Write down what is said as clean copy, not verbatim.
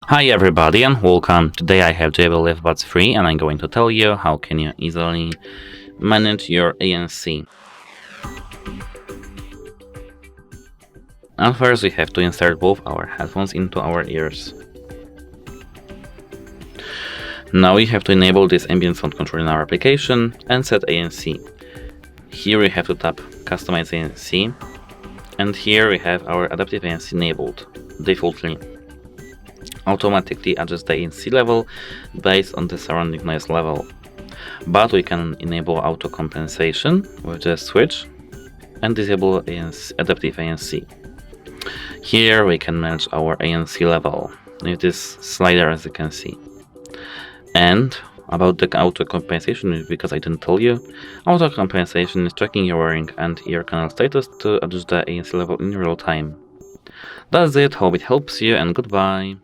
Hi everybody and welcome. Today I have JBL Live Buds free and I'm going to tell you how can you easily manage your ANC. And first we have to insert both our headphones into our ears. Now we have to enable this ambient sound control in our application and set ANC. Here we have to tap Customize ANC, and here we have our adaptive ANC enabled defaultly. Automatically adjust the ANC level based on the surrounding noise level, but we can enable auto compensation with the switch and disable adaptive ANC. Here we can manage our ANC level with this slider, as you can see. And about the auto compensation, because I didn't tell you, auto compensation is tracking your wearing and ear canal status to adjust the ANC level in real time. That's it, hope it helps you, and goodbye.